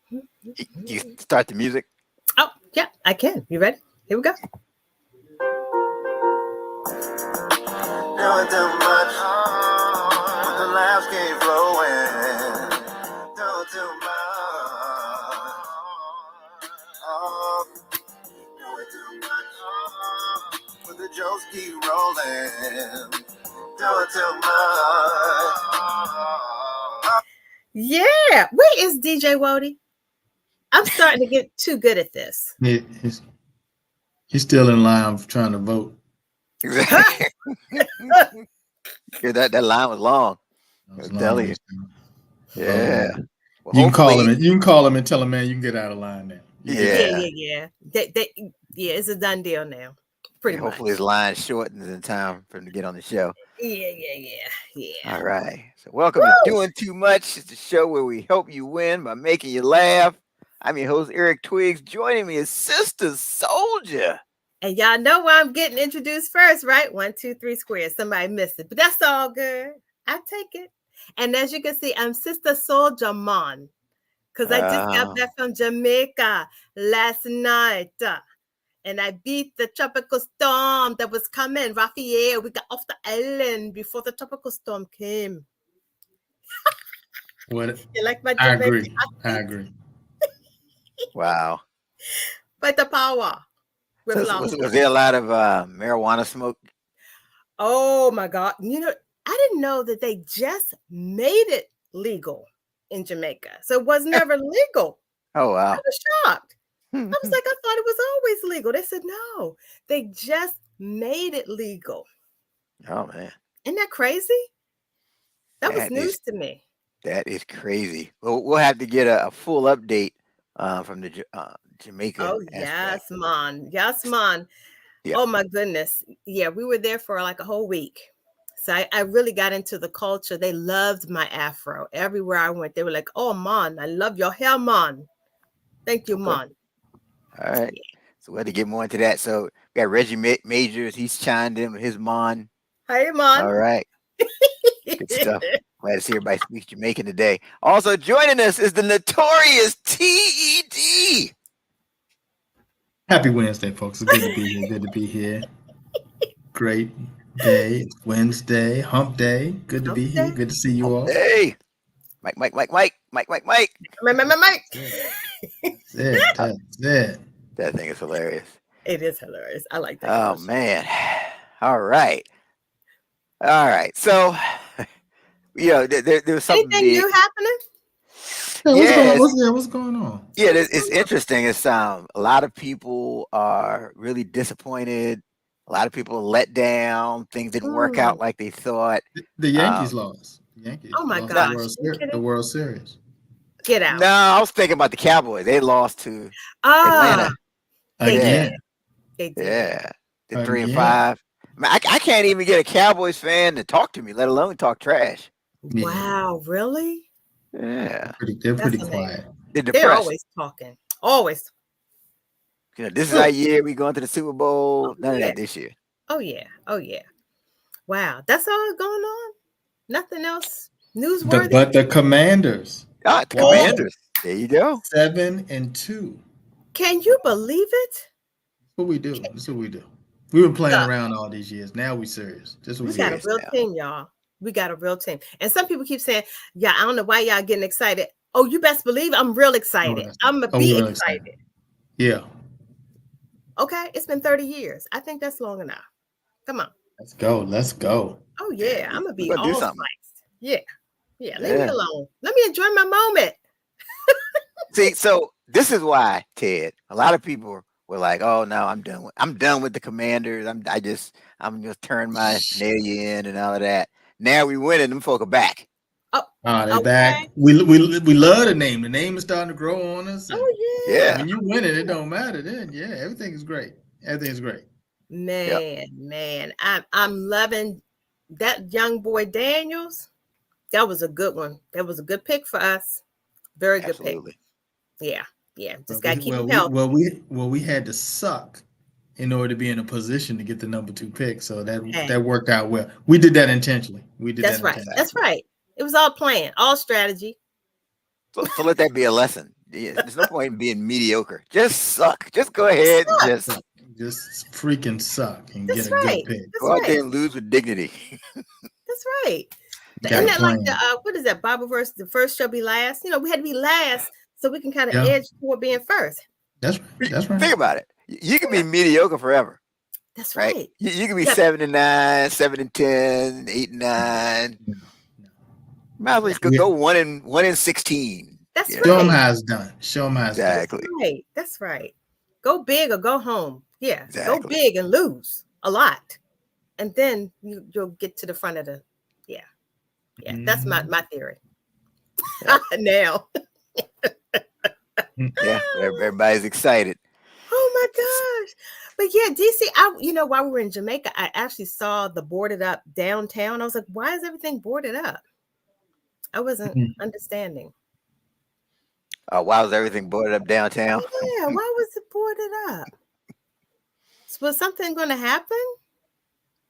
You start the music. Oh, yeah, I can. You ready? Here we go. Doing too much. The laughs keep flowing. Doing too much. Doing too much. But the jokes keep rolling. Doing too much. Yeah. Where is DJ Wody? I'm starting to get too good at this. He's still in line trying to vote. Exactly. that line was long. I'm telling you. Yeah. Well, you can call him. You can call him and tell him, man, you can get out of line now. Yeah. It's a done deal now. Pretty much. Hopefully his line shortens in time for him to get on the show. Yeah. All right. So welcome to Doing Too Much. It's the show where we help you win by making you laugh. I'm your host, Eric Twiggs. Joining me is Sister Soldier. And y'all know why I'm getting introduced first, right? 1, 2, 3 squares. Somebody missed it, but that's all good. I take it. And as you can see, I'm Sister Soldier Mon, because I just got back from Jamaica last night. And I beat the tropical storm that was coming. Raphael, we got off the island before the tropical storm came. What? You like my Jamaican? I agree. Wow. But the power. Was there a lot of marijuana smoke? Oh my God. You know, I didn't know that they just made it legal in Jamaica. So it was never legal. Oh, wow. I was shocked. I was like, I thought it was always legal. They said, no, they just made it legal. Oh, man. Isn't that crazy? That was news to me. That is crazy. Well, we'll have to get a full update from the Jamaica. Oh, yes, man. Yes, man. Yep. Oh, my goodness. Yeah, we were there for like a whole week. So I really got into the culture. They loved my afro. Everywhere I went, they were like, oh, man, I love your hair, man. Thank you, man. All right. So we had to get more into that. So we got Reggie Majors. He's chimed in with his mon. Hey, man. All right. Good stuff. Glad to see everybody speak Jamaican today. Also joining us is the notorious TED. Happy Wednesday, folks. It's good to be here. Good to be here. Great day. It's Wednesday. Hump day. Good to be here. Good to see you all. Hey. Mike. Mike. That's it. That thing is hilarious. It is hilarious. I like that. Oh, man. All right. So, there's something. Anything new happening? What's going on? Yeah, it's interesting. It's a lot of people are really disappointed. A lot of people are let down. Things didn't work out like they thought. The Yankees lost. The Yankees. Oh my gosh! The World Series. Get out. No, I was thinking about the Cowboys. They lost to Atlanta. Again. Yeah. They're 3-5. I mean, I can't even get a Cowboys fan to talk to me, let alone talk trash. Wow, really? Yeah. They're pretty quiet. They're always talking. Always. This is our year. We going to the Super Bowl. None of that this year. Oh, yeah. Wow. That's all going on? Nothing else newsworthy? But the Commanders. The Commanders. There you go. 7-2. Can you believe it? That's what we do. We've been playing around all these years. Now we serious. We got a real team, y'all. We got a real team. And some people keep saying, yeah, I don't know why y'all getting excited. Oh, you best believe I'm real excited. I'm going to be excited. Yeah. Okay. It's been 30 years. I think that's long enough. Come on. Let's go. Oh, yeah. I'm going to be all do something. Yeah. Leave me alone. Let me enjoy my moment. See, so this is why, Ted, a lot of people were like, oh, no, I'm done with the Commanders. I'm just turn my nail in and all of that. Now we winning, them folk are back. They're back. We love the name. The name is starting to grow on us. Yeah. When you win it don't matter then. Yeah, everything is great. Everything's great. Man. I'm loving that young boy Daniels. That was a good one. That was a good pick for us. Very good pick. Yeah. Just gotta keep him healthy. Well, we had to suck in order to be in a position to get the number 2 pick. So that Hey. that worked out well. We did that intentionally. That's right. That's right. It was all planned, all strategy. So let that be a lesson. There's no point in being mediocre. Just suck. Just go ahead and just freaking suck and That's get a right. good pick. That's go out right. there and lose with dignity. That's right. Got Isn't that like planned. the what is that Bible verse? The first shall be last. You know, we had to be last so we can kind of Yeah. edge toward being first. That's right. That's right. Think about it. You can be mediocre forever. That's Right? right. You can be Yeah. 7-9, 7-10, 8-9. Might as well just go 1-16. That's you right. Show them how it's done. Show them how it's done. Exactly. Right. That's right. Go big or go home. Yeah. Go Exactly. big and lose a lot. And then you'll get to the front of the yeah. That's my theory. Yeah. Now. Yeah, everybody's excited. Oh my gosh. But yeah, DC, while we were in Jamaica, I actually saw the boarded up downtown. I was like, why is everything boarded up? I wasn't understanding. Why was everything boarded up downtown? Yeah, why was it boarded up? Was something going to happen?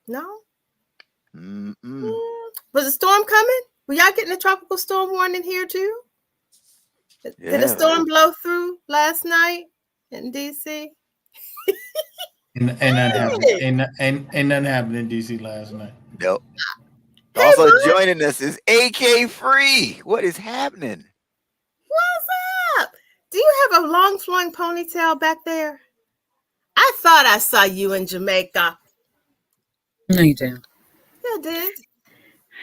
No? Was a storm coming? Were y'all getting a tropical storm warning here too? Did a storm blow through last night in DC? And that happened. And nothing happened in DC last night. Nope. Also joining us is AK Free. What is happening? What's up? Do you have a long flowing ponytail back there? I thought I saw you in Jamaica. No, you didn't. You did.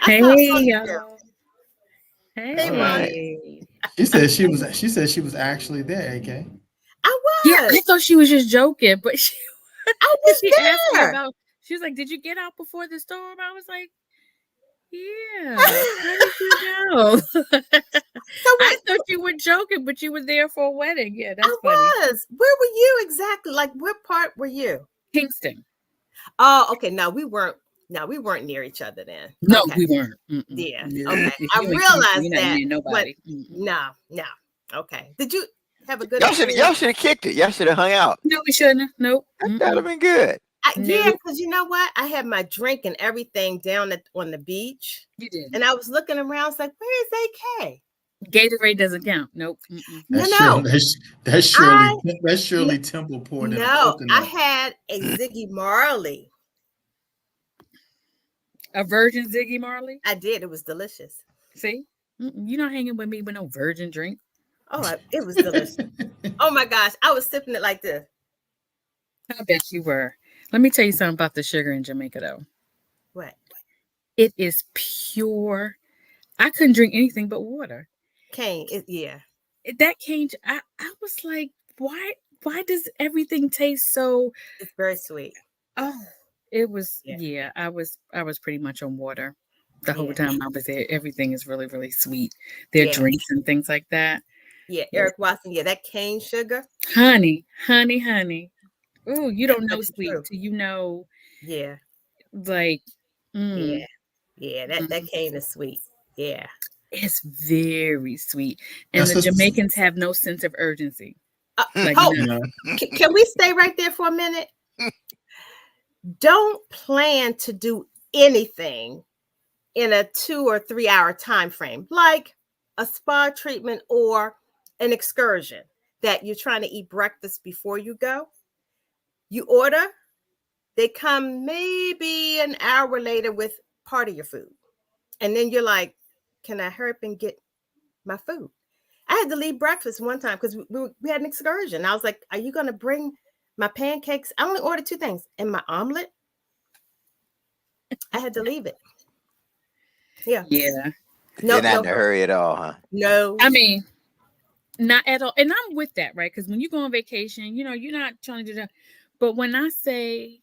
Hey, y'all. Hey, right. She said she was actually there, AK. I was. Yeah, I thought she was just joking, but I was asked me there. about. She was like, "Did you get out before the storm?" I was like, "Yeah." How did you know? I thought you were joking, but you were there for a wedding. Yeah, that's funny. Was. Where were you exactly? Like, what part were you? Kingston. Oh, okay. No, we weren't near each other then. No, okay. we weren't. Yeah. No. Okay. If I you ain't realized Kingston, you're not that. near nobody. No. Okay. Did you have a good Y'all should have kicked it. Y'all should have hung out. No, we shouldn't have. Nope. That would have been good. Yeah, because you know what? I had my drink and everything down on the beach. You did. And I was looking around. I was like, where is AK? Gatorade doesn't count. Nope. No. That's Shirley Temple poured in a coconut. I had a Ziggy Marley. A virgin Ziggy Marley? I did. It was delicious. See? You're not hanging with me with no virgin drink. Oh, it was delicious. Oh my gosh. I was sipping it like this. I bet you were. Let me tell you something about the sugar in Jamaica, though. What? It is pure. I couldn't drink anything but water. Cane. That cane. I was like, why does everything taste so? It's very sweet. Oh, it was. Yeah, I was pretty much on water the whole time I was there. Everything is really, really sweet. Their drinks and things like that. Yeah, Eric Watson. Yeah, that cane sugar. Honey. Ooh, you don't know sweet till you know. Yeah. Like. Yeah. That cane is sweet. Yeah. It's very sweet. And the Jamaicans have no sense of urgency. Can we stay right there for a minute? Don't plan to do anything in a 2 or 3 hour time frame, like a spa treatment or an excursion that you're trying to eat breakfast before you go. You order, they come maybe an hour later with part of your food. And then you're like, can I hurry up and get my food? I had to leave breakfast one time because we had an excursion. I was like, are you going to bring my pancakes? I only ordered 2 things and my omelet. I had to leave it. Yeah. No, not in a hurry at all, huh? No. I mean, not at all. And I'm with that, right? Because when you go on vacation, you're not trying to do that. But when I say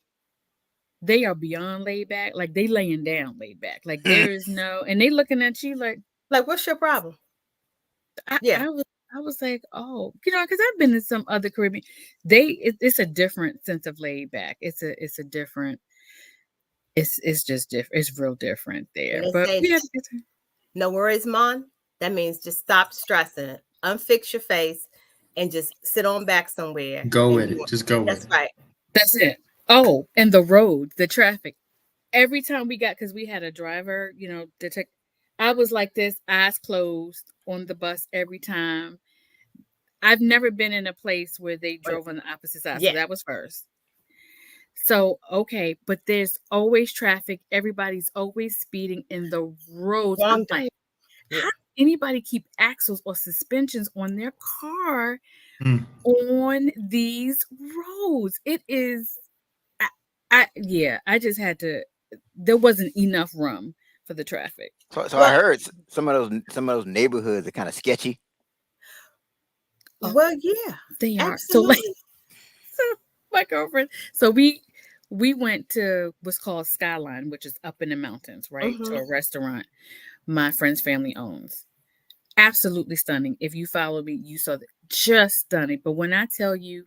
they are beyond laid back, like they laying down laid back, like there is no, and they looking at you like what's your problem? I was like, oh, because I've been in some other Caribbean. It's a different sense of laid back. It's a different. It's just different. It's real different there. But no worries, Mon. That means just stop stressing it. Unfix your face and just sit on back somewhere. Go with it. Just go with it. That's right. That's it. Oh, and the road, the traffic. Every time we got, because we had a driver, detect. I was like this, eyes closed on the bus every time. I've never been in a place where they drove on the opposite side. Yeah. So that was first. So, okay, but there's always traffic. Everybody's always speeding in the roads. I'm like, Yeah. how anybody keep axles or suspensions on their car Mm. on these roads? It is, I just had to, there wasn't enough room for the traffic. So I heard some of those neighborhoods are kind of sketchy. Well, yeah, They are. absolutely. So my girlfriend, so we went to what's called Skyline, which is up in the mountains, right? To a restaurant my friend's family owns. Absolutely stunning. If you follow me, you saw that. Just stunning. But when I tell you,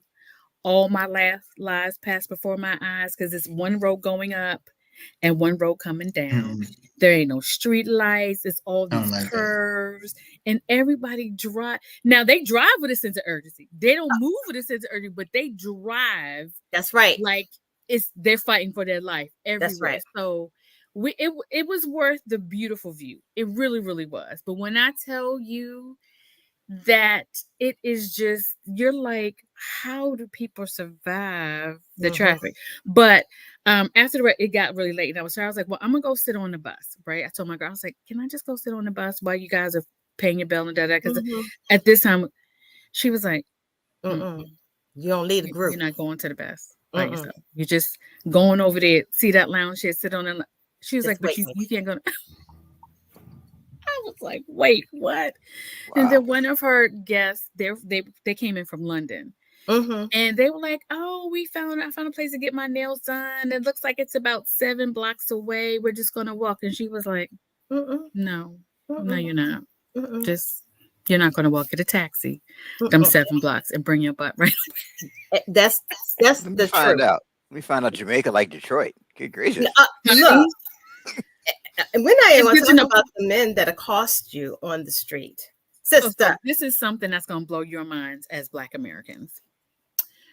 all my lives passed before my eyes, because it's one road going up and one road coming down. Mm. There ain't no street lights. It's all I don't these like that. curves, and everybody drive. Now they drive with a sense of urgency. They don't move with a sense of urgency, but they drive That's right. like they're fighting for their life everywhere. That's right. So it was worth the beautiful view. It really, really was. But when I tell you that it is just, you're like, how do people survive the traffic? But after it got really late and I was tired. I was like, well, I'm gonna go sit on the bus, right? I told my girl, I was like, can I just go sit on the bus while you guys are paying your bill and da? Because at this time, she was like, you don't lead a group. You're not going to the bus by yourself. You're just going over there, see that lounge chair, sit on it. She was Just like, but wait. you can't go. I was like, wait, what? Wow. And then one of her guests, they came in from London, and they were like, "Oh, I found a place to get my nails done. It looks like it's about 7 blocks away. We're just gonna walk." And she was like, "No, you're not. Just you're not gonna walk. Get a taxi, them 7 blocks, and bring your butt right." That's Let me the find truth. out. Let me find out Jamaica like Detroit. Good gracious. Look, and we're not even It's good to talking know- about the men that accost you on the street, So sister. this is something that's gonna blow your minds as Black Americans.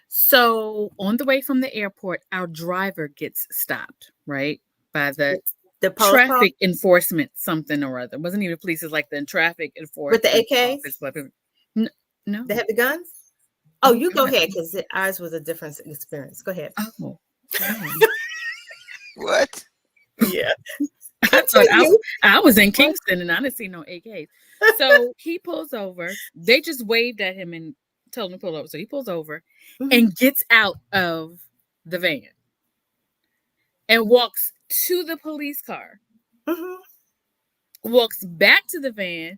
So on the way from the airport, our driver gets stopped, right, by the traffic enforcement something or other. It wasn't even police, it's like the traffic enforcement. With the AKs? office. No. They have the guns. Oh, you go ahead, because ours was a different experience. Go ahead. Oh. What? Yeah. I thought I was in Kingston and I didn't see no AKs. So he pulls over. They just waved at him and told him to pull over. So he pulls over and gets out of the van and walks to the police car. Walks back to the van,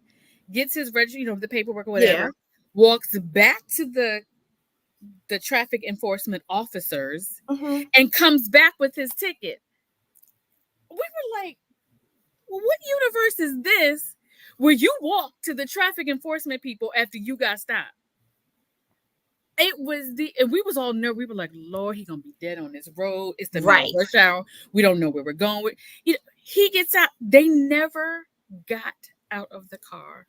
gets his registry, the paperwork or whatever. Yeah. Walks back to the traffic enforcement officers and comes back with his ticket. We were like, well, what universe is this where you walk to the traffic enforcement people after you got stopped? It was and we was all nervous. We were like, Lord, he gonna be dead on this road. It's the middle of rush hour. We don't know where we're going with. He gets out. They never got out of the car.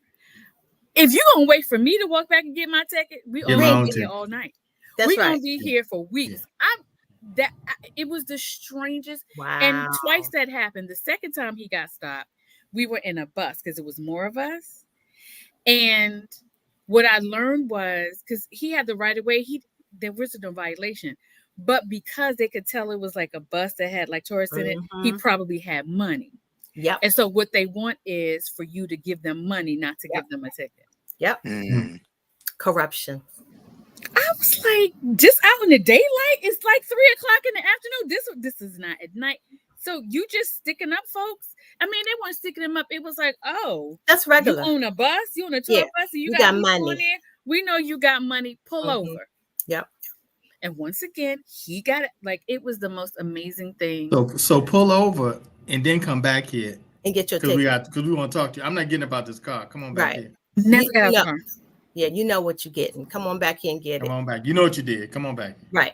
If you're gonna wait for me to walk back and get my ticket, we all gonna be here all night. We're gonna be here for weeks. It was the strangest. Wow. And twice that happened. The second time he got stopped, we were in a bus because it was more of us. And what I learned was, because he had the right of way, there was no violation. But because they could tell it was like a bus that had like tourists in it, he probably had money. Yep. And so what they want is for you to give them money, not to give them a ticket. Yep. Corruption. I was like, just out in the daylight? It's like 3:00 in the afternoon. This is not at night. So you just sticking up, folks? I mean, they weren't sticking them up. It was like, oh, that's regular. You own a bus, you own a tour bus, and you got money. We know you got money. Pull over. Yep. And once again, he got it. Like, it was the most amazing thing. So pull over and then come back here and get your ticket. Because we want to talk to you. I'm not getting about this car. Come on back here. Never got a car. Yeah, you know what you're getting. Come on back here and get it. Come on back. You know what you did. Come on back. Right.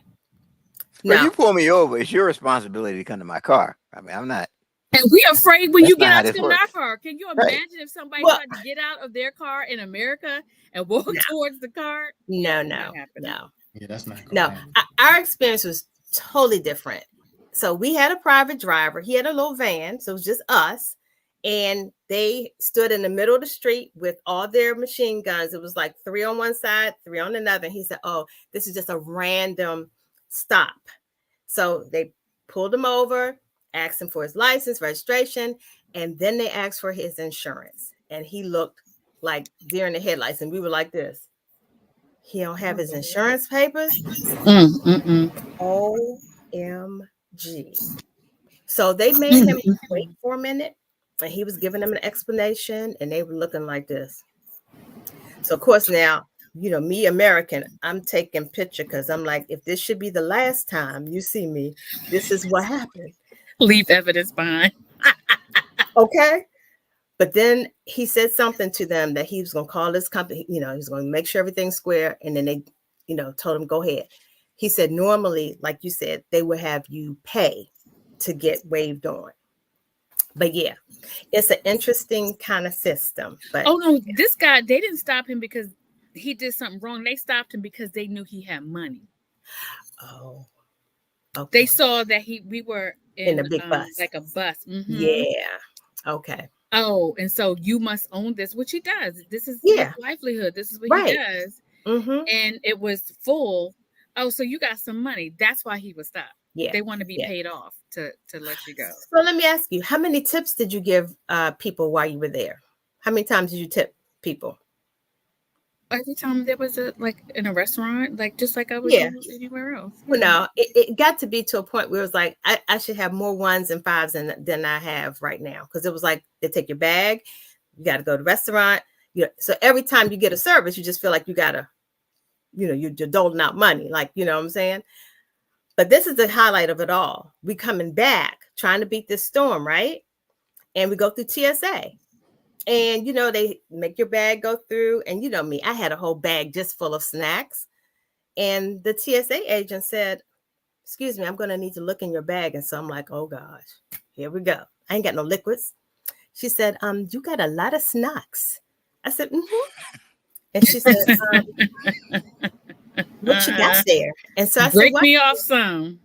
When you pull me over, it's your responsibility to come to my car. I mean, I'm not. And we afraid when you get out of my car. Can you imagine if somebody tried to get out of their car in America and walk towards the car? No. Yeah, that's not. No, our experience was totally different. So we had a private driver. He had a little van, so it was just us. And they stood in the middle of the street with all their machine guns. It was like 3 on one side, 3 on another. And he said, oh, this is just a random stop. So they pulled him over, asked him for his license, registration, and then they asked for his insurance. And he looked like deer in the headlights. And we were like this. He don't have his insurance papers. OMG. So they made him wait for a minute. And he was giving them an explanation, and they were looking like this. So, of course, now, you know, me, American, I'm taking picture because I'm like, if this should be the last time you see me, this is what happened. Leave evidence behind. Okay. But then he said something to them that he was going to call this company, you know, he was going to make sure everything's square. And then they, you know, told him, go ahead. He said, normally, like you said, they would have you pay to get waived on. But yeah, it's an interesting kind of system. But oh no, this guy, they didn't stop him because he did something wrong. They stopped him because they knew he had money. Oh, okay. They saw that we were in a big bus, like a bus. Mm-hmm. Yeah. Okay. Oh, and so you must own this, which he does. This is his livelihood. This is what he does. Mm-hmm. And it was full. Oh, so you got some money. That's why he was stopped. Yeah. They want to be paid off to let you go. So let me ask you, how many tips did you give people while you were there? How many times did you tip people? Every time there was in a restaurant, like just like I would do anywhere else. Well, no, it got to be to a point where it was like I should have more 1s and 5s than I have right now, because it was like they take your bag, you got to go to the restaurant. So every time you get a service, you just feel like you gotta, you know, you're doling out money, like, you know what I'm saying? But this is the highlight of it all. We coming back, trying to beat this storm, right? And we go through TSA. And, you know, they make your bag go through. And you know me, I had a whole bag just full of snacks. And the TSA agent said, excuse me, I'm going to need to look in your bag. And so I'm like, oh, gosh, here we go. I ain't got no liquids. She said, you got a lot of snacks. I said, mm-hmm. And she said, what you got there? And so I break said, me off some.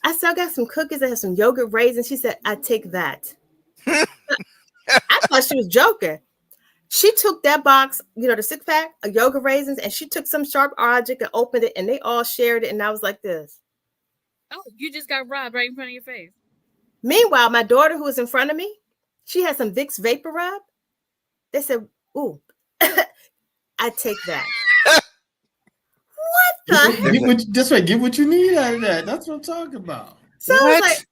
I said, I got some cookies. I have some yogurt raisins. She said, I take that. I thought she was joking. She took that box, you know, the 6-pack of yogurt raisins, and she took some sharp object and opened it, and they all shared it. And I was like this. Oh, you just got robbed right in front of your face. Meanwhile, my daughter, who was in front of me, she had some Vicks Vapor Rub. They said, ooh, I take that. What the heck? That's right. Get what you need out of that. That's what I'm talking about. So I was like,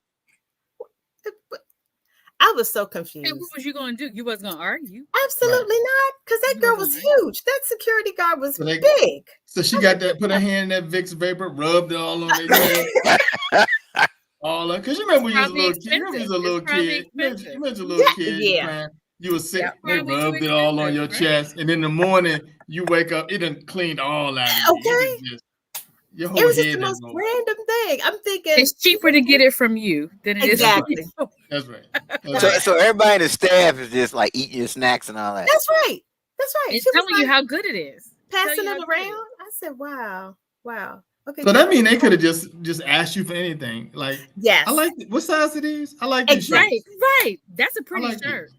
I was so confused. And what was you going to do? You wasn't going to argue. Absolutely not, because that girl was huge. That security guard was big. So she got that, put her hand in that Vicks Vapor, rubbed it all on their head. All up. Because you remember when you was a little kid. You remember you was a little kid. You remember a little kid. Yeah. You were sick. They rubbed it all on your chest. And in the morning, you wake up, it done cleaned all out of you. Okay. It was just the most random thing. I'm thinking it's cheaper to get it from you than it is. Exactly. That's right. So everybody in the staff is just like eating your snacks and all that. That's right. That's right. It's telling you how good it is. Passing it around. I said, wow. Okay. So that means they could have just asked you for anything. Like, yes. I like it. What size are these? I like these shirts. Right. That's a pretty shirt.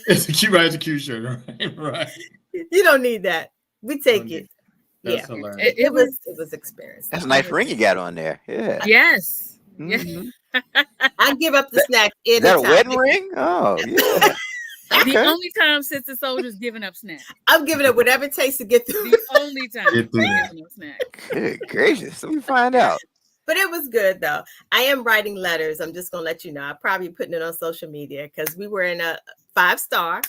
It's a cute shirt, right? You don't need that. We take it. That's hilarious. It was experience. That's a nice ring you got on there. Yeah. Yes. Mm-hmm. I give up the snack anytime. Is that a wedding ring? Oh, yeah. The only time Sister Soldier's giving up snacks. I'm giving up whatever it takes to get through. The only time giving up snacks. Good gracious. Let me find out. But it was good, though. I am writing letters. I'm just going to let you know. I'm probably putting it on social media because we were in a 5-star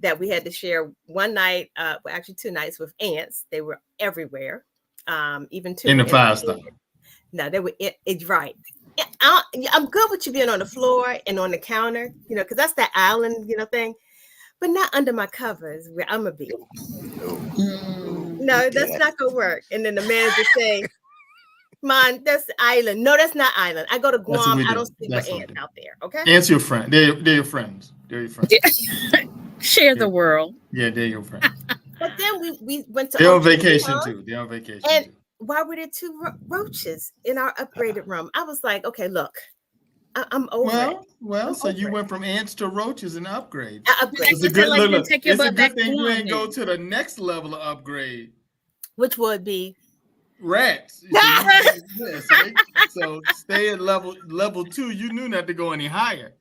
that we had to share one night, actually 2 nights with ants. They were everywhere. Even 2 in the 5-star. No, they were right. I'm good with you being on the floor and on the counter, you know, because that's that island, you know, thing. But not under my covers where I'm gonna be. No, that's not gonna work. And then the manager say, "Man, that's the island." No, that's not island. I go to Guam. I don't sleep with ants out there. Okay. Ants your friend. They're your friends. They're your friends. Share the world. Yeah, they're your friends. But then we went to. They're on vacation too. They're on vacation. And why were there two roaches in our upgraded room? I was like, okay, look, I'm over it. Well, so you over it. went from ants to roaches and upgrade. Upgrade, It's a Just like good to take your It's a butt back good thing to you ain't London. go to the next level of upgrade. which would be Rats. So stay at level 2. You knew not to go any higher.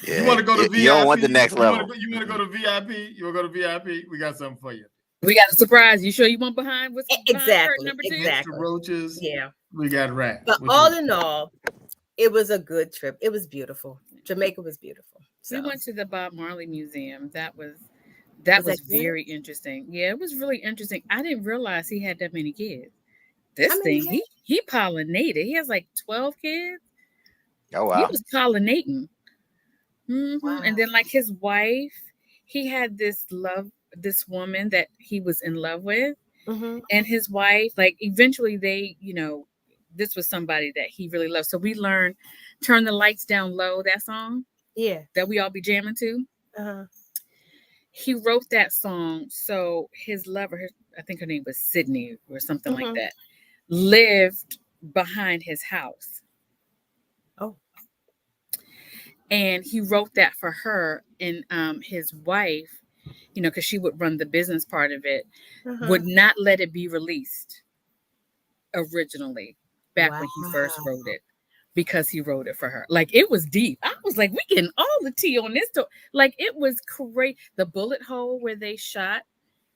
Yeah. You want to go to VIP? You don't want the next level. You want to go to VIP? You want to go to VIP? We got something for you. We got a surprise. You sure you want behind? What's behind exactly number 2? exactly Roaches. yeah. We got rats. But all in all, it was a good trip. It was beautiful. Jamaica was beautiful. So. We went to the Bob Marley Museum. That was very interesting. Yeah, it was really interesting. I didn't realize he had that many kids. This thing, he pollinated. He has like 12 kids. Oh wow. He was pollinating. Wow. And then like his wife, he had this woman that he was in love with. And his wife, like eventually they, this was somebody that he really loved. So we learned Turn the Lights Down Low, that song. Yeah. That we all be jamming to. He wrote that song. So his lover, I think her name was Sydney or something like that, lived behind his house. Oh. And he wrote that for her, and his wife, because she would run the business part of it, would not let it be released originally back when he first wrote it, because he wrote it for her. Like, it was deep. I was like, we getting all the tea on this. Like, it was great. The bullet hole where they shot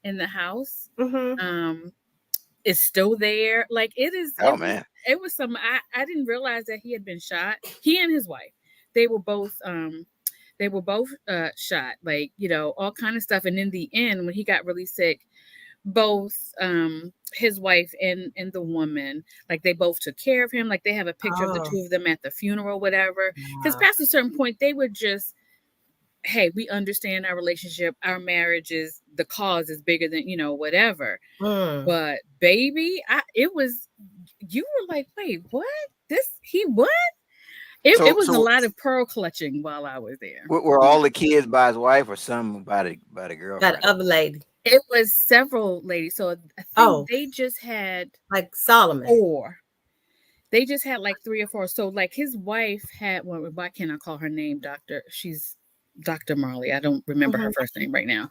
in the house is still there. Like, it is. Oh, man. It was some, I didn't realize that he had been shot. He and his wife, they were both shot, like, all kind of stuff. And in the end, when he got really sick, both his wife and the woman, like, they both took care of him. Like, they have a picture of the two of them at the funeral, whatever. Because past a certain point, they were just, hey, we understand our relationship, our marriage is, the cause is bigger than, whatever. But baby, you were like, wait, what? What? It was a lot of pearl clutching while I was there. Were all the kids by his wife, or some by the girlfriend? That other lady. It was several ladies. So I think they just had like Solomon 4. They just had like 3 or 4. So like his wife had, well, why can't I call her name? She's Dr. Marley. I don't remember her first name right now,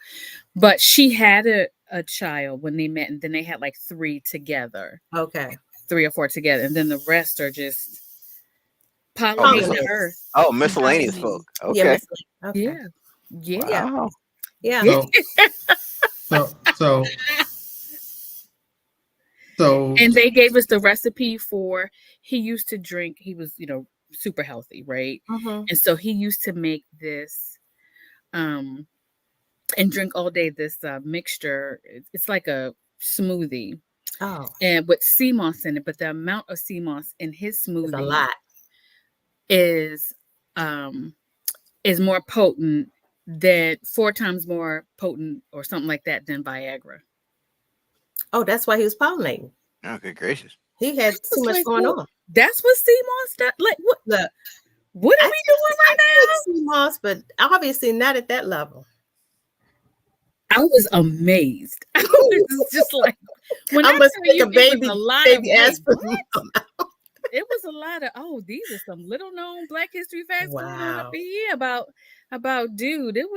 but she had a child when they met, and then they had like 3 together. Okay. 3 or 4 together, and then the rest are just pollinating the earth. Oh, miscellaneous folk. Okay. Yeah. Yeah. Wow. Yeah. So and they gave us the recipe for, he used to drink, he was, super healthy, right? And so he used to make this and drink all day this mixture. It's like a smoothie. Oh. And with sea moss in it, but the amount of sea moss in his smoothie is a lot. Is more potent, than 4 times more potent or something like that than Viagra. Oh, that's why he was pollinating. Oh, good gracious. He had too much going on. That's what sea moss does. Like, what? Look, what are we doing right now? Sea moss, but obviously not at that level. I was amazed. I was just like, when I must take a baby aspirin. It was a lot of, these are some little known Black History facts going on up in here about dude. It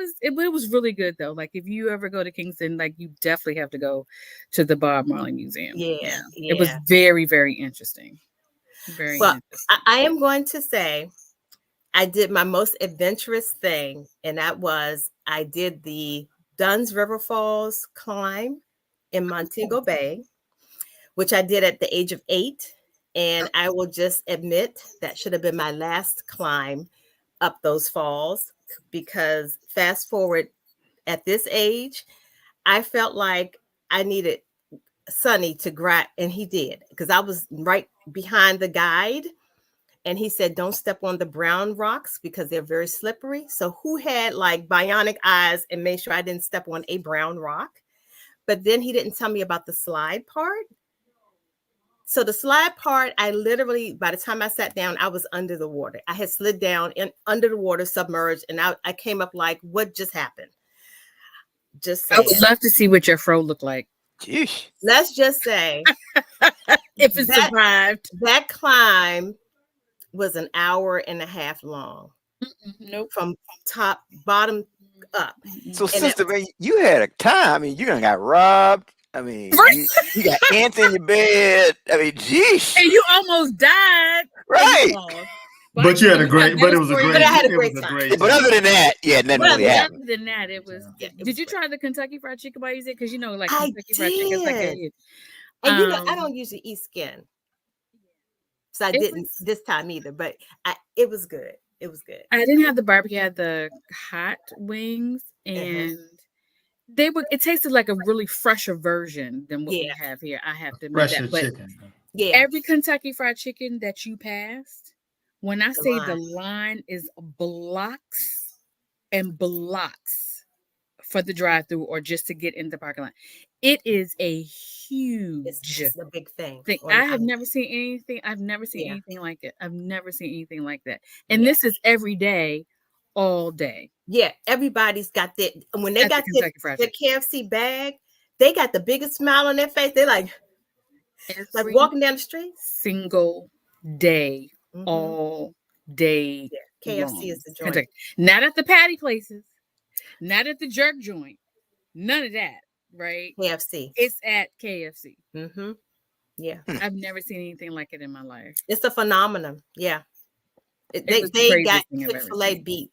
was really good though. Like, if you ever go to Kingston, like, you definitely have to go to the Bob Marley Museum. Yeah. It was very, very interesting. Very interesting. I am going to say I did my most adventurous thing, and that was I did the Dunn's River Falls climb in Montego Bay, which I did at the age of 8. And I will just admit that should have been my last climb up those falls, because fast forward at this age, I felt like I needed Sonny to grab, and he did, because I was right behind the guide, and he said, don't step on the brown rocks because they're very slippery. So who had like bionic eyes and made sure I didn't step on a brown rock? But then he didn't tell me about the slide part. So the slide part, I literally, by the time I sat down, I was under the water. I had slid down under the water, submerged, and I came up like, what just happened? Just saying. I would love to see what your fro looked like. Jeez. Let's just say If it survived. that climb was an hour and a half long. Nope. From bottom up. So, sister, man, you had a time. I mean, you done got robbed. I mean, you got ants in your bed. I mean, geez. And you almost died. Right. But you had a great, but it was a great, but I had a great time. But other than that, yeah, nothing really happened. Other than that, it was. Did you try the Kentucky Fried Chicken by it? Because you know, like I Kentucky Fried Chicken is like did. And you know, I don't usually eat skin, so I didn't this time either. But it was good. It was good. I didn't have the barbecue. I had the hot wings, and they were. It tasted like a really fresher version than what we have here. I have to admit that. But chicken. Every Kentucky Fried Chicken that you passed, when I say the line is blocks and blocks for the drive-through or just to get in the parking lot, it is a huge, it's a big thing. I have never seen anything. I've never seen anything like it. I've never seen anything like that. And this is every day, all day. Yeah, everybody's got that. When they got the KFC bag, they got the biggest smile on their face. They're like walking down the street. Single day, all day. Yeah. KFC long. Is the joint. Kentucky. Not at the patty places, not at the jerk joint, none of that. Right? KFC. It's at KFC. Mm-hmm. Yeah. I've never seen anything like it in my life. It's a phenomenon. Yeah. They got Chick-fil-A beat.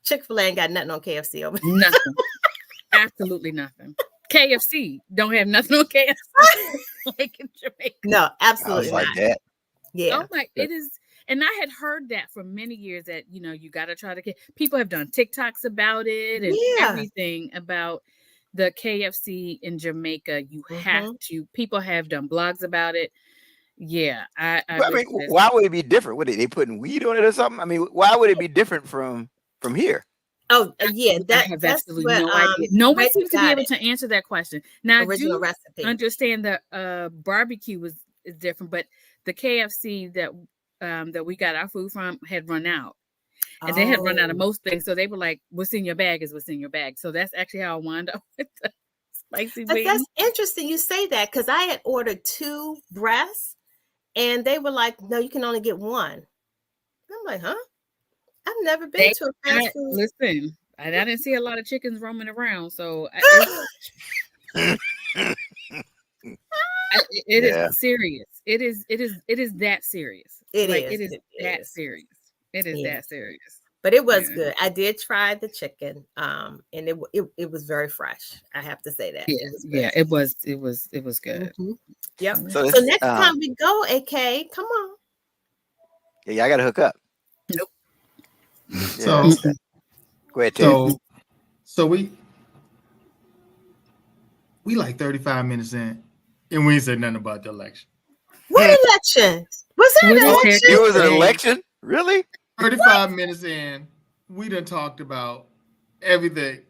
Chick-fil-A ain't got nothing on KFC over there. Nothing. Absolutely nothing. KFC don't have nothing on KFC like in Jamaica. No, absolutely like that. Yeah. Oh my, it is. And I had heard that for many years that, you know, you got to try to get, people have done TikToks about it and everything about the KFC in Jamaica. You have to, people have done blogs about it. Yeah. I mean, why would it be different? What, they putting weed on it or something? I mean, why would it be different from here? Oh, yeah. I have absolutely no idea. No one seems to be able to answer that question. Now, original I recipe. understand that barbecue is different, but the KFC that we got our food from had run out. And they had run out of most things. So they were like, what's in your bag is what's in your bag. So that's actually how I wound up with the spicy wings. That's interesting you say that, because I had ordered 2 breasts and they were like, no, you can only get 1. I'm like, huh? I've never been to a fast food. Listen, I didn't see a lot of chickens roaming around. So it is serious. It is that serious. It is that serious. It is that serious. But it was good. I did try the chicken, and it was very fresh. I have to say that. It was good. Mm-hmm. Yep. So next time we go, AK, come on. Yeah, I got to hook up. Nope. So go ahead, Ted. So we like 35 minutes in, and we ain't said nothing about the election. What election? Was that an election? It was an election? Really? 35 minutes in, we done talked about everything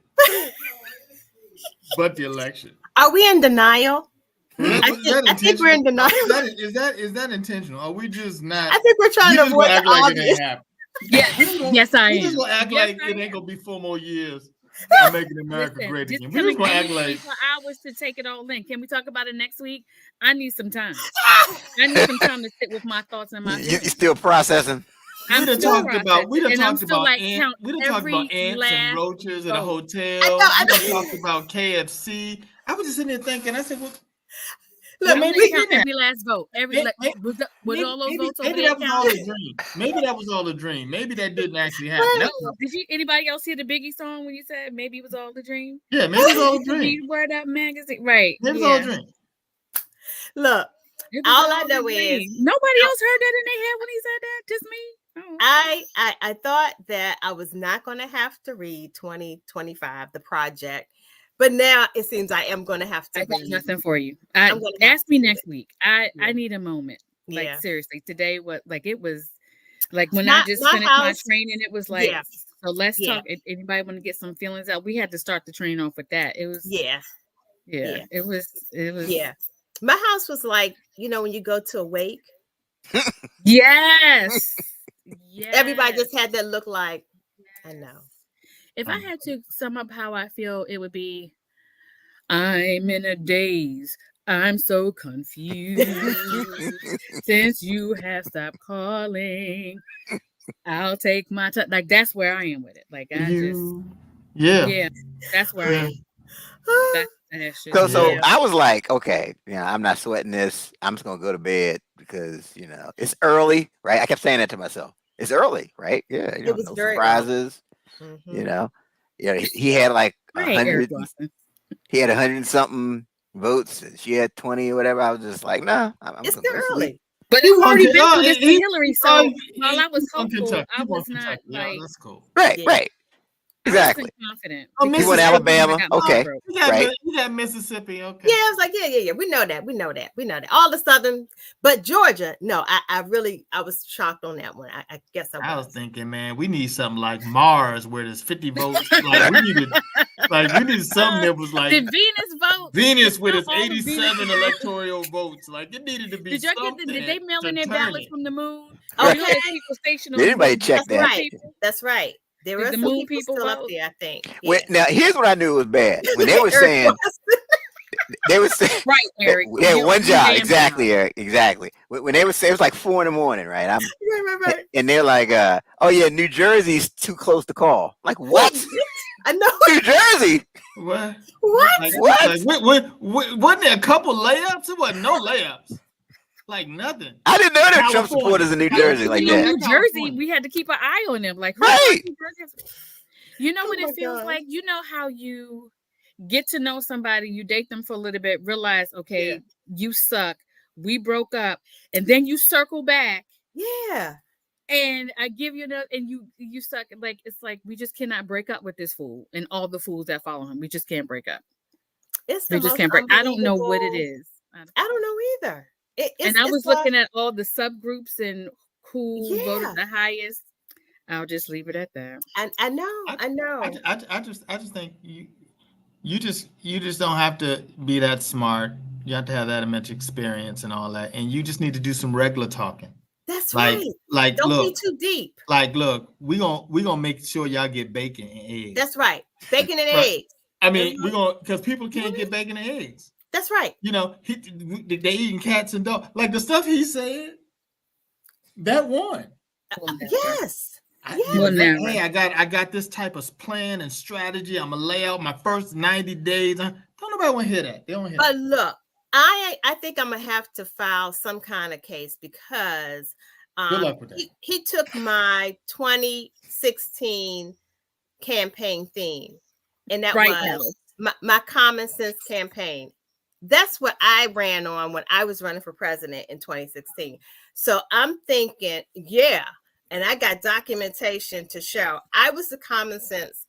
but the election. Are we in denial? I think we're in denial. Is that intentional? Are we just not? I think we're trying to avoid act like it ain't happening. Yes, I am. We just gonna act like it ain't gonna be 4 more years. I'm making America great again. We're just gonna act like 4 hours to take it all in. Can we talk about it next week? I need some time. I need some time to sit with my thoughts and my. You're still processing. We done talked about ants and roaches in a hotel. We done talked about KFC. I was just sitting there thinking, I said, well, look, maybe every last vote. Was all those votes over there? Maybe that was all a dream. Maybe that was all a dream. Maybe that didn't actually happen. Did anybody else hear the Biggie song when you said maybe it was all a dream? Yeah, maybe it was all a dream. Word Up magazine, right? Maybe it was all a dream. Look, all I know is nobody else heard that in their head when he said that. Just me. Oh. I thought that I was not going to have to read 2025, the project, but now it seems I am going to have to. I got nothing for you. Ask me next week. I need a moment. Like seriously, today it was like when I just finished my training. It was like so. Let's talk. If anybody want to get some feelings out, we had to start the train off with that. It was It was. My house was like, you know, when you go to a wake. Yes. Yes. Everybody just had that look like, I know. If I had to sum up how I feel, it would be I'm in a daze. I'm so confused. Since you have stopped calling, I'll take my time. Like, that's where I am with it. Like, yeah, that's where I am. That's just, So yeah. I was like, okay, I'm not sweating this. I'm just gonna go to bed because it's early, right? I kept saying that to myself. It's early, right? Yeah, It was no very surprises. early. He had like Right, Eric 100. Watson. He had 100 and something votes. And she had 20 or whatever. I was just like, nah, I'm It's gonna still go to sleep. early. But He I've won already been Kentucky. through this with Hillary, so while I was He won hopeful, Kentucky. I He won was not Kentucky. Yeah, like, that's cool. Right, Yeah. right. I was Exactly. feeling confident. Oh, because He won I told him I Alabama. got my Okay. throat. Right. You got Mississippi. Okay. Yeah, I was like, yeah. We know that. All the Southern, but Georgia, no, I was shocked on that one. I guess I was thinking, man, we need something like Mars where there's 50 votes. Like we needed something that was like Did Venus vote? Venus with its All the Venus 87 votes. electoral votes. Like it needed to be Did y'all something. did they mail in to their turn ballots it. from the moon? Okay. You know, there's people stationed on Did the anybody moon. check That's that? right. That's right. There Did were the some moon people people still up vote? there, I think. Now, here's what I knew was bad. When they were Eric saying, Watson. they were saying, Right, Eric. they had You- one you job. damn Exactly, right. Eric. Exactly. When they were saying, it was like 4 a.m, right? Right. And they're like, oh yeah, New Jersey's too close to call. Like, what? I know. New Jersey? What? What? Like, What? Like, wasn't there a couple layups? It wasn't no layups. Like nothing. I didn't know there were Trump California. supporters in New Jersey like You know, that. New Jersey, we had to keep an eye on them. Like, Right. You know what Oh my it feels God. like? You know how you get to know somebody, you date them for a little bit, realize, okay, you suck, we broke up, and then you circle back. Yeah. And I give you another, and you suck. Like, it's like we just cannot break up with this fool and all the fools that follow him. We just can't break up. It's We the just most can't break. I don't know what it unbelievable- is. I don't know either. And I was looking at all the subgroups and who voted Yeah. the highest. I'll just leave it at that. I know. I just think you just don't have to be that smart. You have to have that much experience and all that, and you just need to do some regular talking. That's Like, right. like Don't look, be too deep. like look, we gonna make sure y'all get bacon and eggs. That's right. Bacon and Right. eggs. I mean, we're gonna because people can't get bacon and eggs. That's right. You know, they eating cats and dogs. Like the stuff he said, that won. Yes. Hey, I got this type of plan and strategy. I'm gonna lay out my first 90 days. Don't nobody want to hear that. They don't hear But that. look, I think I'm gonna have to file some kind of case because Good luck with that. he took my 2016 campaign theme, and that was my common sense campaign. That's what I ran on when I was running for president in 2016. So I'm thinking, yeah, and I got documentation to show I was the common sense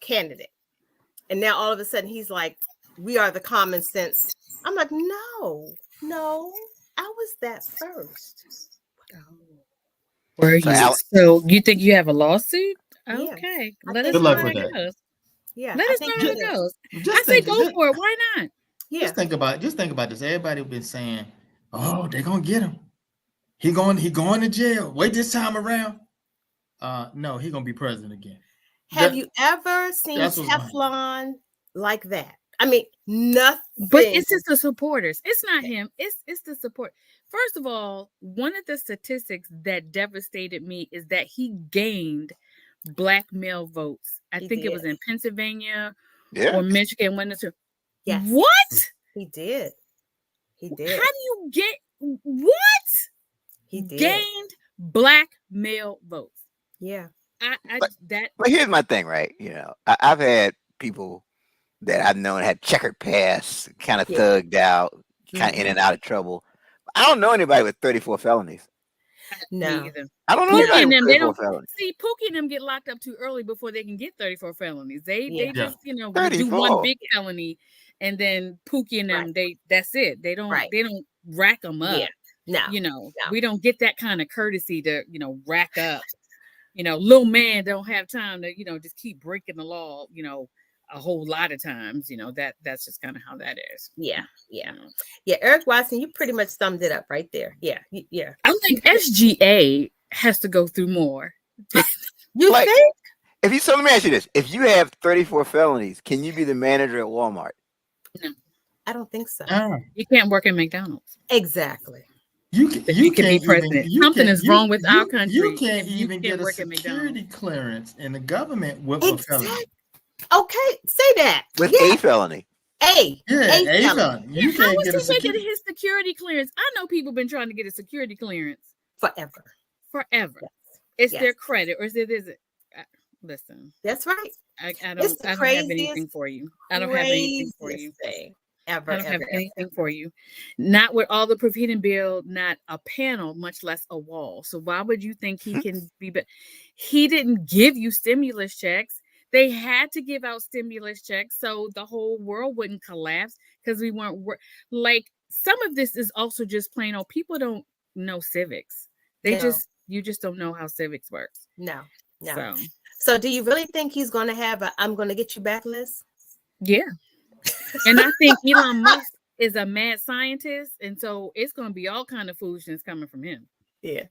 candidate. And now all of a sudden he's like, we are the common sense. I'm like, no, I was that first. Were you? So you think you have a lawsuit? Yeah. Okay. Let us Good know luck how with it that. goes. Yeah. Let us know how it goes. I say go for it. Why not? Yeah. Just think about this. Everybody been saying, "Oh, they're gonna get him. He going to jail. Wait this time around." No, he gonna be president again. Have you ever seen Teflon like that? I mean, nothing. But it's just the supporters. It's not him. It's the support. First of all, one of the statistics that devastated me is that he gained black male votes. I think it was in Pennsylvania or Michigan. Yes. What? He did. How do you get what? He did. Gained black male votes. Yeah. But here's my thing, right? I've had people that I've known had checkered past, kind of thugged out, kind of in and out of trouble. I don't know anybody with 34 felonies. No, I don't know anybody with 34 felonies. See, Pookie and them get locked up too early before they can get 34 felonies. They just do 34. one big felony, and then Pookie and them that's it. They don't rack them up. Yeah. No, we don't get that kind of courtesy to rack up. Little man don't have time to just keep breaking the law. A whole lot of times, that's just kind of how that is. Yeah. Eric Watson, you pretty much summed it up right there. Yeah. I think SGA has to go through more. You think? So let me ask you this: if you have 34 felonies, can you be the manager at Walmart? No. I don't think so. You can't work at McDonald's. Exactly. You Can can't be president. Something is wrong with our country. You can't if you even can't get a work at security McDonald's. clearance in the government with a felony. Exactly. Okay, say that. With Yeah. a felony. A felony. felony. You How can't is get a he making security. his security clearance? I know people been trying to get a security clearance Forever. forever. Yes. It's Yes. their credit, or is it? Listen, That's right. I It's don't. the I don't have anything craziest, for you. I don't have anything for you. craziest thing ever. I don't have ever, anything ever. for you. Not with all the proof. He didn't build not a panel, much less a wall. So why would you think he can be? He didn't give you stimulus checks. They had to give out stimulus checks so the whole world wouldn't collapse because we weren't like some of this is also just plain old people don't know civics. They No. you just don't know how civics works. No. So So do you really think he's going to have a I'm going to get you back list? yeah. And I think Elon Musk is a mad scientist, and so it's going to be all kind of foolishness coming from him. Yeah.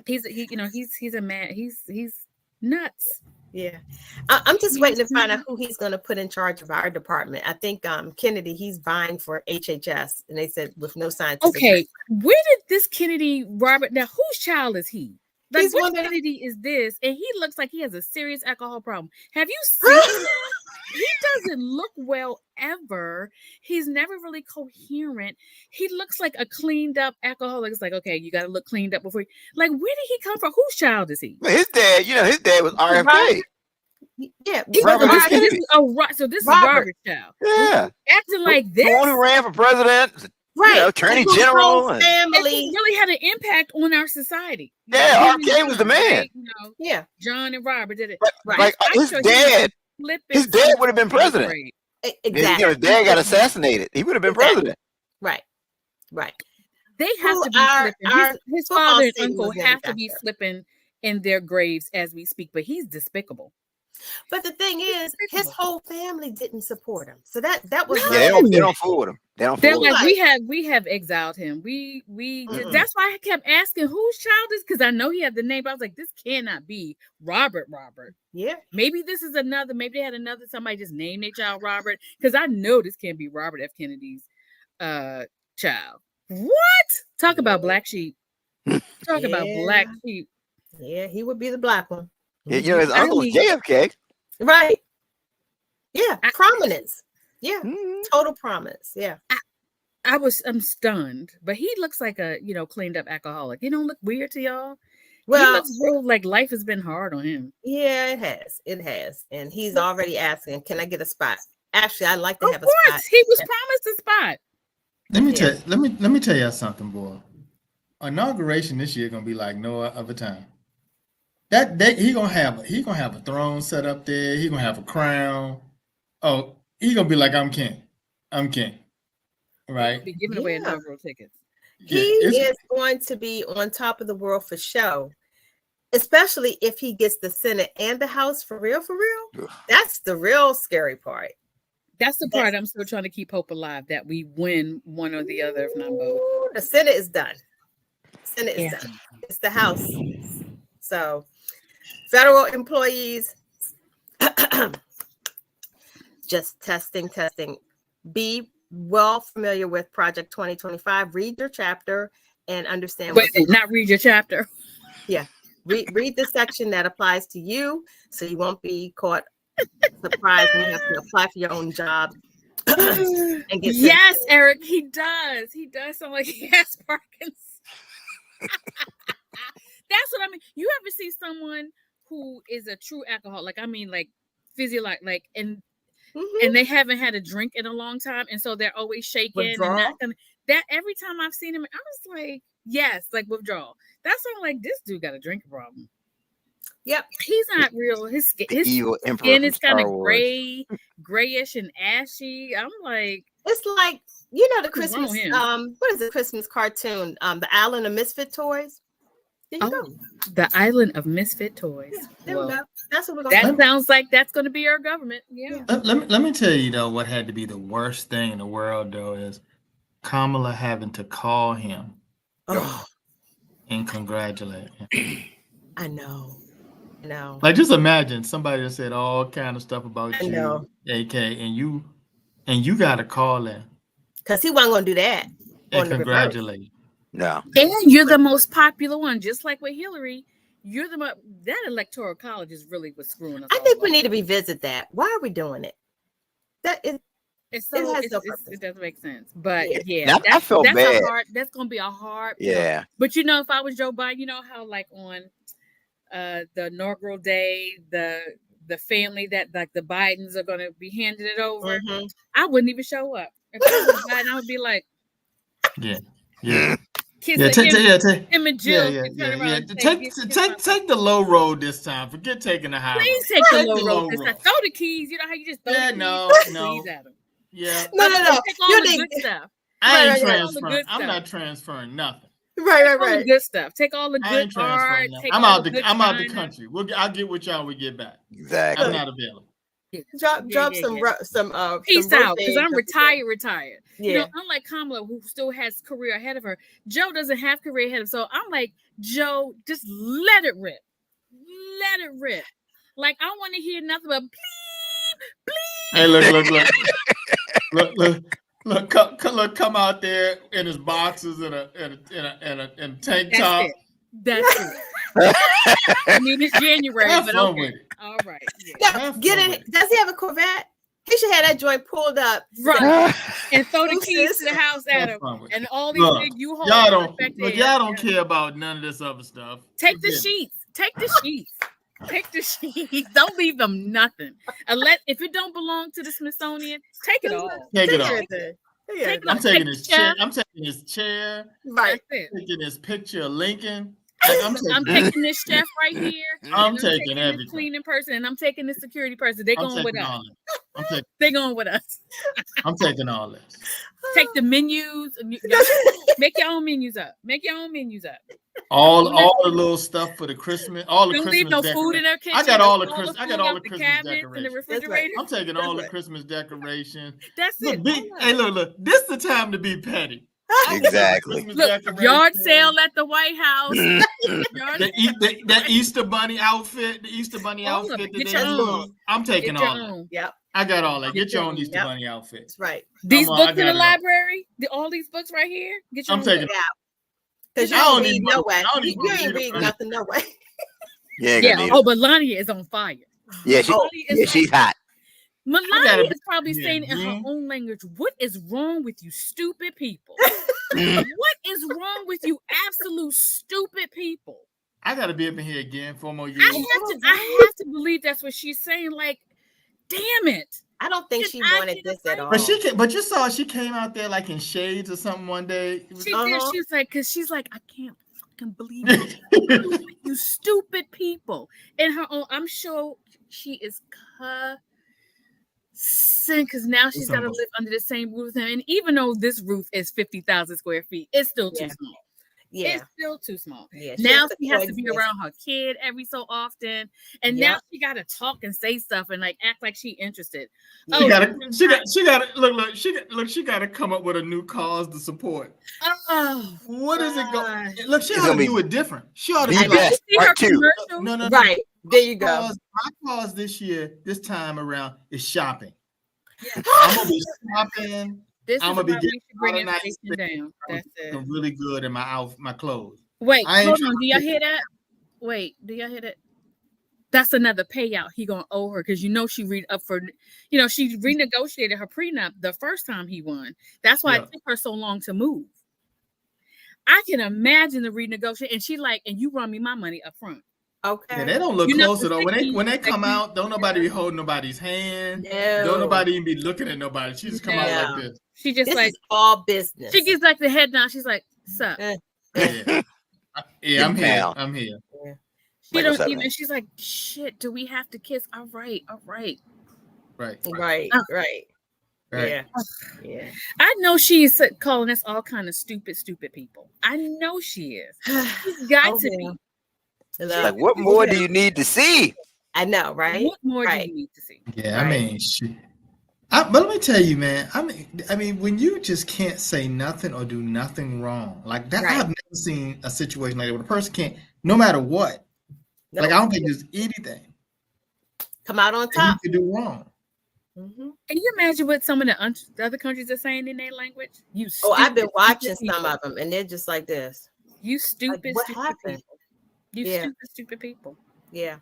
He's a mad. He's nuts. Yeah. I'm just waiting to find out who he's going to put in charge of our department. I think Kennedy, he's vying for HHS, and they said with no scientific. Okay, where did this Kennedy Robert? Now, whose child is he? Like, He's which one that- Kennedy is this? And he looks like he has a serious alcohol problem. Have you seen him? He doesn't look well ever. He's never really coherent. He looks like a cleaned up alcoholic. It's like, okay, you got to look cleaned up before. Like, where did he come from? Whose child is he? His dad was RFK. Yeah. Robert F. So Kennedy. this is Robert. Robert's child. Yeah. Acting like this. The one who ran for president, Right. attorney The general. whole and- And family. he really had an impact on our society. Yeah, Him and RFK was the John, man. right? Yeah. John and Robert did it. Right. Like I'm his sure he dad, flipping his dad would have been in the president. grave. Exactly. His dad got assassinated. He would have been Exactly. president. Right. Right. They have Who to be our flipping. His football father and stadium uncle was named have to be after. flipping in their graves as we speak. But he's despicable. But the thing is, his whole family didn't support him. So that was No. Yeah, they don't fool with him. They don't They're fool with like him. we have exiled him. We Mm-mm. that's why I kept asking whose child is because I know he had the name. But I was like, this cannot be Robert. Yeah. Maybe this is another. Maybe they had another. Somebody just named their child Robert because I know this can't be Robert F. Kennedy's child. What? Talk about black sheep. Talk about black sheep. Yeah, he would be the black one. Yeah, his uncle's JFK. Right. Yeah. Prominence. Yeah. Mhm. Total prominence. Yeah. I'm stunned, but he looks like a cleaned up alcoholic. He don't look weird to y'all. Well, he looks real like life has been hard on him. yeah, it has. It has. And he's already asking, can I get a spot? Actually, I'd like to Of have a spot. course, he was promised a spot. Let me tell you something, boy. Inauguration this year gonna be like no other time. That day he gonna have a throne set up there. He gonna have a crown. Oh, he gonna be like I'm king. Right? Be giving away Yeah. inaugural tickets. He is going to be on top of the world for show, especially if he gets the Senate and the House for real. Ugh. That's the real scary part. That's the part I'm still trying to keep hope alive that we win one or the other, if not both. Ooh, the Senate is done. Senate is Yeah. done. It's the House. So, federal employees, just testing. Be well familiar with Project 2025. Read your chapter and understand. Wait, not read your chapter. Read the section that applies to you, so you won't be caught surprised when you have to apply for your own job. And get Yes, Eric, he does. He does sound like he has Parkinson's. That's what I mean. You ever see someone who is a true alcoholic? I mean, like physiologic, and they haven't had a drink in a long time, and so they're always shaking. And not gonna, that every time I've seen him, I was like, yes, like withdrawal. That's why I'm like, this dude got a drinking problem. Yep, he's not real. His skin is kind of grayish and ashy. I'm like, it's like the Christmas. What is the Christmas cartoon? The Island of Misfit Toys. There you go. The Island of Misfit Toys. Yeah, there we go. That's what we're going. That sounds like that's going to be our government. Yeah. Let me tell you though, what had to be the worst thing in the world though is Kamala having to call him and congratulate him. I know. Like just imagine somebody that said all kind of stuff about I you, know. AK, and you and you got to call in Because he wasn't going to do that. and congratulate. No. And you're the most popular one, just like with Hillary. You're that electoral college is really what's screwing us. I think we need to revisit that. Why are we doing it? It doesn't make sense. But yeah, now, I feel bad. That's gonna be a hard yeah. pill. But you know, if I was Joe Biden, you know how like on the inaugural day, the family that like the Bidens are gonna be handing it over, I wouldn't even show up. If I was Biden, I would be like, yeah. Take Take the the low road this time. Forget taking the high road. Please take the low road this time. Throw the keys. You know how you just throw the keys at them. Yeah. No. Take all the good stuff. I ain't transferring. I'm not transferring nothing. Right. All the good stuff. Take all the good art. I'm out the country. I'll get with y'all when we get back. Exactly. I'm not available. Drop some peace out, because I'm retired. Yeah. You know, unlike Kamala, who still has career ahead of her, Joe doesn't have career ahead of her. So I'm like, Joe, just let it rip. Like, I want to hear nothing but bleep. Hey, look, come out there in his boxes and a tank top. That's it. I mean, it's January, but okay. All right. Yeah. Does he have a Corvette? He should have that joint pulled up, right, and throw the keys to the house at him, and all these big U-Hauls. Y'all don't care about none of this other stuff. Take the sheets. Don't leave them nothing. Unless if it don't belong to the Smithsonian, take it all. Take it all. I'm taking his chair. I'm taking his chair. Right. Taking his picture of Lincoln. I'm taking this chef right here. I'm taking everything. Cleaning person, and I'm taking the security person. They're going with us. They're going with us. I'm taking all this. Take the menus. Make your own menus up. All the little stuff for the Christmas. Don't leave no food in their kitchen. I got all the Christmas decorations. In the refrigerator. I'm taking all the Christmas decorations. That's it. Hey, look. This is the time to be petty. Exactly. Look, yard sale at the White House. That Easter bunny outfit. The Easter bunny outfit. Get your own. I'm taking all that. Yep. I got all that. Get your own Easter bunny outfit. That's right. These books in the library. All these books right here. Get your own. I'm taking it out. Because you don't read no way. You ain't read nothing no way. Yeah. Oh, but Lonnie is on fire. Yeah, she's hot. Melania is probably saying in her own language, "What is wrong with you, stupid people? What is wrong with you, absolute stupid people?" I gotta be up in here again 4 more years. I have to believe that's what she's saying. Like, damn it! I don't think she wanted this at all. But you saw she came out there like in shades or something one day. She did. She's like, I can't fucking believe it. You stupid people. In her own, I'm sure she is because now she's got to live under the same roof with him. And even though this roof is 50,000 square feet, it's still too small. Yeah, it's still too small. Yeah, now she has to be around her kid every so often, and now she got to talk and say stuff and like act like she interested. She got to come up with a new cause to support. Oh, what is it going? Look, she ought to do it different. She ought to be like, see her commercial? No. Right there, you go. My cause this time around is shopping. Yeah. I'm gonna be shopping. I'm gonna be getting down. That's it. Really good in my clothes. Wait, hold on. Do y'all hear that? Wait, do y'all hear that? That's another payout he gonna owe her because she she renegotiated her prenup the first time he won. That's why it took her so long to move. I can imagine the renegotiation, and she and you run me my money up front. Okay. Yeah, they don't look closer though. When they come out, don't nobody be holding nobody's hand. No. Don't nobody even be looking at nobody. She just come out like this. She just this is all business. She gives the head down. She's like, "Sup?" Yeah, I'm here. I'm here. Yeah. She don't even. She's like, "Shit, do we have to kiss?" All right. Right. Yeah. I know she is calling us all kind of stupid people. I know she is. She's got to be. Like, what more do you need to see? I know, right? What more do you need to see? Yeah, right. But let me tell you, man. I mean, when you just can't say nothing or do nothing wrong, like that, I've never seen a situation like that where a person can't, no matter what. No. Like, I don't think there's anything come out on top. You can do wrong. Mhm. Can you imagine what some of the other countries are saying in their language? You Oh, I've been stupid, watching stupid some people. of them, and they're just like this. You Like, stupid, what stupid happened? people. You Yeah. stupid, stupid people. Yeah.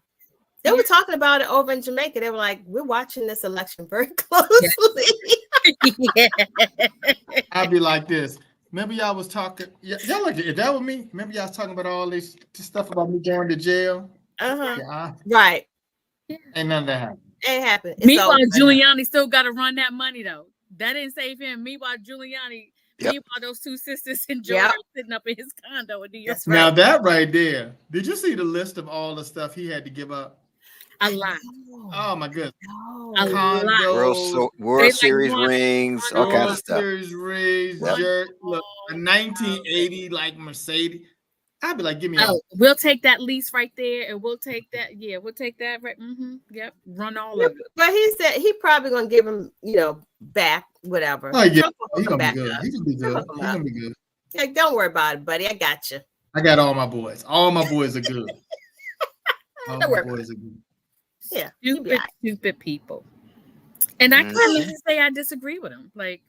They Yeah. were talking about it over in Jamaica. They were like, we're watching this election very closely. Yeah. I'd be like this. Remember y'all was talking. Y'all like if that was me. Remember y'all was talking about all this stuff about me going to jail. Uh-huh. Yeah, Right. ain't none of that happened. It happened. It's Meanwhile, over. Giuliani still got to run that money though. That didn't save him. Meanwhile, Giuliani. Yep. Meanwhile, those two sisters in Georgia Yep. sitting up in his condo in New York. That's Now right. that right there. Did you see the list of all the stuff he had to give up? A lot. Oh my goodness. A lot. Condos, World They Series want- rings, all kinds of World stuff. Series rings, Yep. look, a 1980 like Mercedes. I'd be like, give me a Oh, we'll take that lease right there, and we'll take that. Yeah, we'll take that. Right. Mm-hmm. Yep. Run all of it. But he said he probably gonna give him, back whatever. Oh yeah, Trump will he's hook him gonna back be good. up. He's gonna be good. Hook him He's up. gonna be good. Like, don't worry about it, buddy. I got you. I got all my boys. All my boys are good. All Don't my worry. boys are good. Yeah. He'll be all Stupid people. And I Mhm. can't even say I disagree with him. Like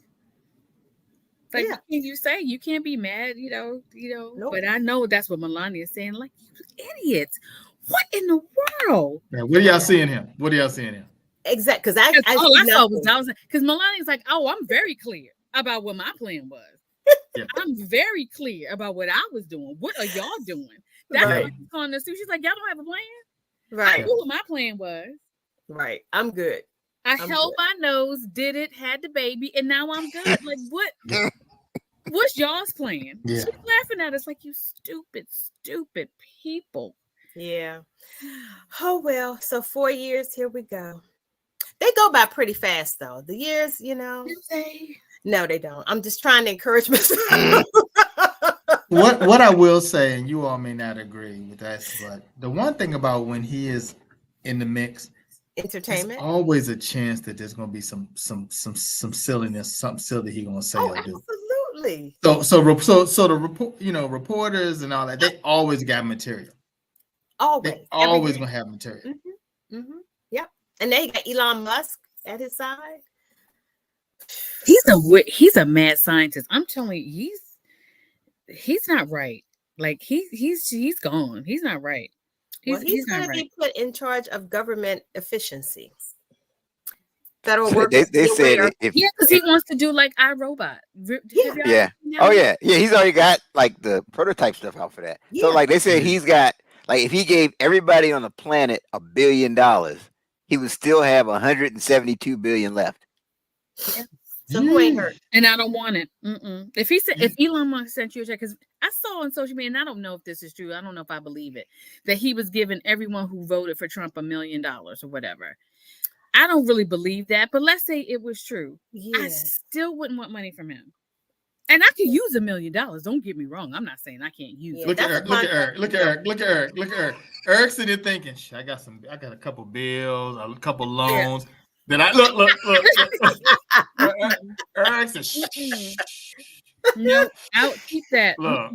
Yeah. what can you say? You can't be mad, Nope. But I know that's what Melania is saying. Like, you idiots. What in the world? Now, what are y'all seeing him? What are y'all seeing him? Exactly. Because I All I see saw was nothing. because Melania's like, oh, I'm very clear about what my plan was. Yeah. I'm very clear about what I was doing. What are y'all doing? That's Right. what she's calling us. She's like, y'all don't have a plan. I Right. knew what my plan was. Right. I'm good. I I'm held good. my nose, did it, had the baby, and now I'm good. Like, what? What's y'all's plan? Yeah. She's laughing at us like, you stupid, stupid people. Yeah. Oh well. So 4 years. Here we go. They go by pretty fast though. The years, No, they don't. I'm just trying to encourage myself. What I will say, and you all may not agree with that, but the one thing about when he is in the mix, there's Entertainment. always a chance that there's gonna be some silliness, something silly he gonna say Oh, or do. absolutely. So the report, reporters and all that, they always got material. Always. They always Every gonna have material. day. Yep. And they got Elon Musk at his side. He's a mad scientist. I'm telling you, he's not right. Like he's gone. He's not right. He's not going to right. be put in charge of government efficiency. Federal So workers. they said if Yeah, because he wants to do like iRobot. yeah. Oh yeah. He's already got like the prototype stuff out for that. So Yeah. like they said he's got like if he gave everybody on the planet $1 billion, he would still have 172 billion left. So who ain't hurt? And I don't want it. If Elon Musk sent you a check, because I saw on social media, and I don't know if this is true. I don't know if I believe it, that he was giving everyone who voted for Trump $1 million or whatever. I don't really believe that, but let's say it was true. Yeah. I still wouldn't want money from him. And I could use $1 million. Don't get me wrong. I'm not saying I can't use it. Look at Eric. Eric's sitting there thinking, I got a couple bills, a couple loans. Then I look. Eric said, No, I'll keep that. Look.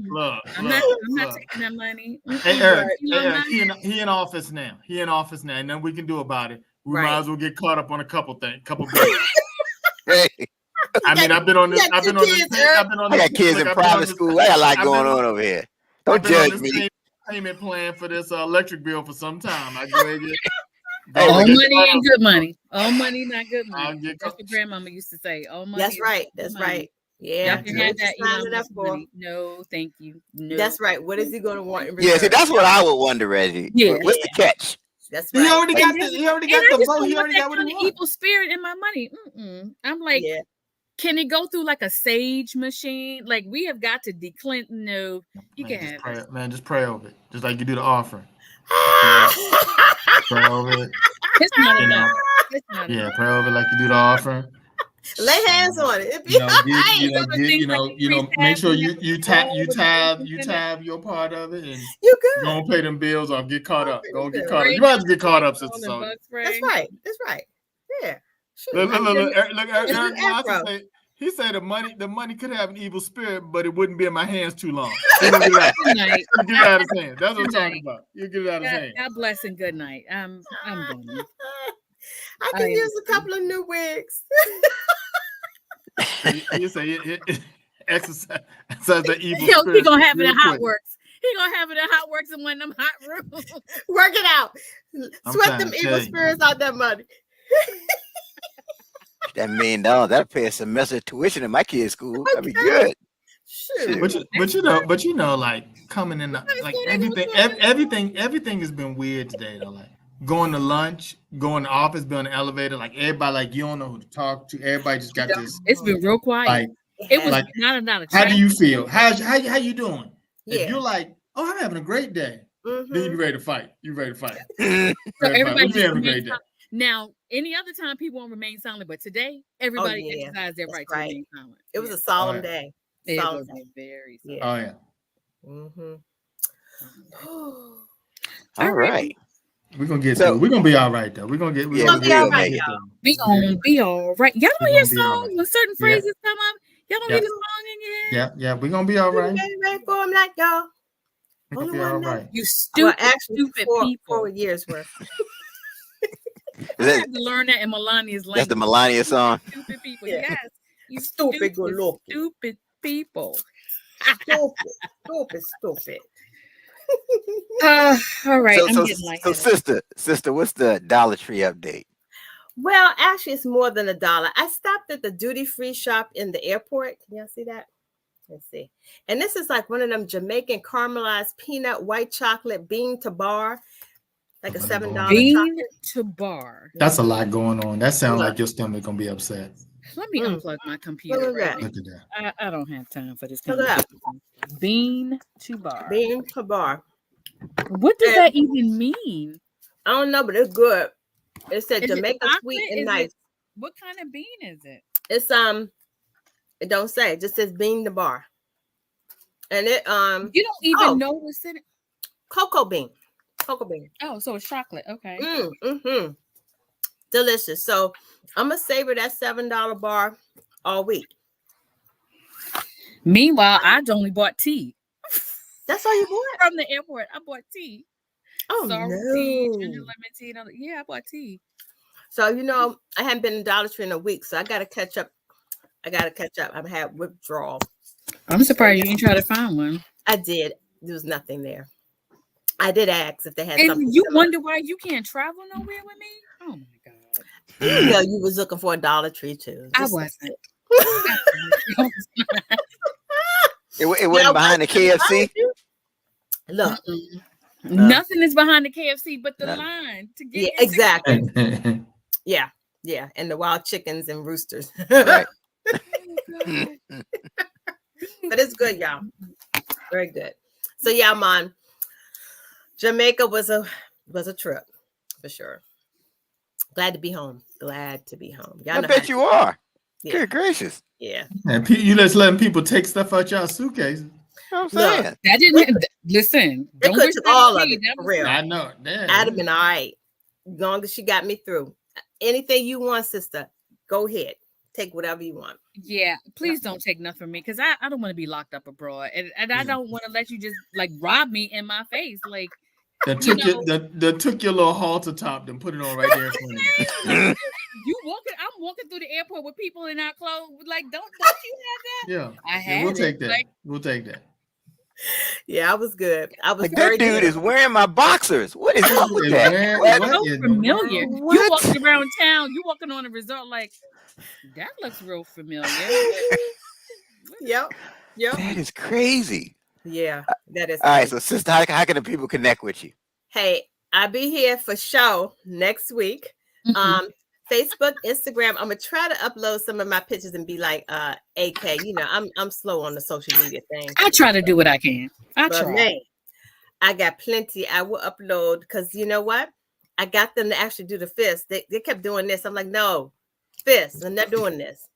I'm not taking that money. Hey, Eric, he in office now. And nothing we can do about it. We might as well get caught up on a couple bills. Hey, I mean, I've been on this. I got kids in private school. I got a lot going on over here. Don't judge me. Payment plan for this electric bill for some time. I go ahead and all money ain't good money. All money not good money. That's what grandmama used to say. All money. That's right. That's right. Yeah. Y'all can have that Elon Musk money. No, thank you. No. That's right. What is he going to want in return? Yeah, see, that's what I would wonder, Reggie. Yeah. What's the catch? That's right. He already got the vote. He already got what he kind of wants. evil spirit in my money. I'm like, can it go through like a sage machine? Like we have got to declint. No, you can have it. Man, just pray over it. Just like you do the offering. Pray over it. It's not enough. It's not enough. Pray over it like you do the offering. Lay hands on it. Make sure you tab your part of it, and you good. Don't pay them bills or get caught up. Don't get caught up. You might have to get caught up, Sister Sonia. That's right. Yeah. Look, Eric, he said the money could have an evil spirit, but it wouldn't be in my hands too long. You get it out of his hand. That's what I'm talking about. You get it out of his hand. God bless and good night. I'm done. I can use a couple of new wigs. You say it exercise the evil Yo, spirit. he gonna have it real in Hot quick. Works. He gonna have it in Hot Works in one of them hot rooms. Work it out. I'm Sweat trying them to evil tell you. spirits out that money. That $1 million, that'll pay a semester tuition in my kids' school. That'd be Okay. good. Shoot. But you know, like coming in, like everything has been weird today though. Like going to lunch, going to office, being on the elevator, like everybody, like you don't know who to talk to. Everybody just got this. It's been real quiet. Like, It was like, not a how do change. you feel? How you doing? Yeah. If you're like, oh, I'm having a great day, then you be ready to fight. You ready to fight? So Ready to fight. everybody What you just having a great remains day? silent. Now, any other time people won't remain silent, but today everybody yeah. exercised their That's right, right. to remain silent. It was Yeah. a solemn Oh, yeah. day. It Solemn was day. very Yeah. Oh yeah. All right. We're gonna get So- through. We're gonna be all right though. We're gonna get. Yeah, gonna be all right, get y'all. through. We gonna be all right. Y'all We don't hear gonna be all songs right. when certain Yeah. phrases come up. Y'all don't Yeah. hear the song in your head. Yeah, we're gonna be all right. Ready for them like y'all. We're gonna Only be all one night. right. You Well, stupid, actually, stupid people. 4 years worth. I That- had to learn that in Melania's language. That's the Melania song. Stupid people. Yeah. Yes. You Stupid, good looking. stupid people. Stupid. All right. So, I'm so, getting so lightheaded. sister, what's the Dollar Tree update? Well, actually, it's more than $1. I stopped at the duty-free shop in the airport. Can y'all see that? Let's see. And this is like one of them Jamaican caramelized peanut white chocolate bean to bar, like a $7 Bean chocolate. to bar. That's a lot going on. That sounds What? like your stomach gonna be upset. Let me unplug my computer. Look at Right that. Look at that. I don't have time for this Look at that. conversation. Bean to bar. Bean to bar. What does And- that even mean? I don't know, but it's good. It said Is it Jamaica chocolate? sweet and Is nice. What kind of bean is it? It's it don't say. It just says bean to bar. And it You don't even know what's in it. cocoa bean. Cocoa bean. Oh, so it's chocolate. Okay. Delicious. So I'm gonna savor that $7 bar all week. Meanwhile, I only bought tea That's all you bought? from the airport. I bought tea. Oh Sour tea, ginger no. lemon tea. And yeah, I bought tea. So I haven't been in Dollar Tree in a week, so I gotta catch up. I've had withdrawal. I'm surprised you didn't try to find one. I did. There was nothing there. I did ask if they had And something. you similar. wonder why you can't travel nowhere with me? Oh my god. You know you was looking for a Dollar Tree too. I Just- wasn't. It wasn't behind the KFC. Look, Nothing is behind the KFC but the No. line to get yeah, in. exactly. Yeah, and the wild chickens and roosters. Right. But it's good, y'all. Very good. So yeah, man, Jamaica was a trip for sure. Glad to be home. Glad to be home. Y'all I know bet how- you are. Yeah. Good gracious. Yeah. And you just letting people take stuff out your suitcases. You know what I'm Look, saying? That didn't listen. They Don't could wish took that on all of me. it, That for was real. I know. Damn. I'd have been all right. As long as she got me through. Anything you want, sister, go ahead. Take whatever you want. Yeah, please don't take nothing from me because I don't want to be locked up abroad, and I don't want to let you just like rob me in my face. Like That you took your little halter top and put it on right there in front of you. I'm walking through the airport with people in our clothes. Like, don't you have that? Yeah. I had We'll it. take that. Like, We'll take that. Yeah, I was good. I was Like very that dude good. is wearing my boxers. What is up with that? Man, What? what so in the familiar. world? What? You walking around town. You walking on a resort. Like that looks real familiar. Yep. That is crazy. Yeah, that is All right, crazy. so sister, how can the people connect with you? Hey, I'll be here for show next week. Mhm. Facebook, Instagram. I'm gonna try to upload some of my pictures and be like AK. I'm slow on the social media thing. I try to do what I can. I But try. man, I got plenty. I will upload because you know what? I got them to actually do the fist. They kept doing this. I'm like, no, fist. I'm not doing this.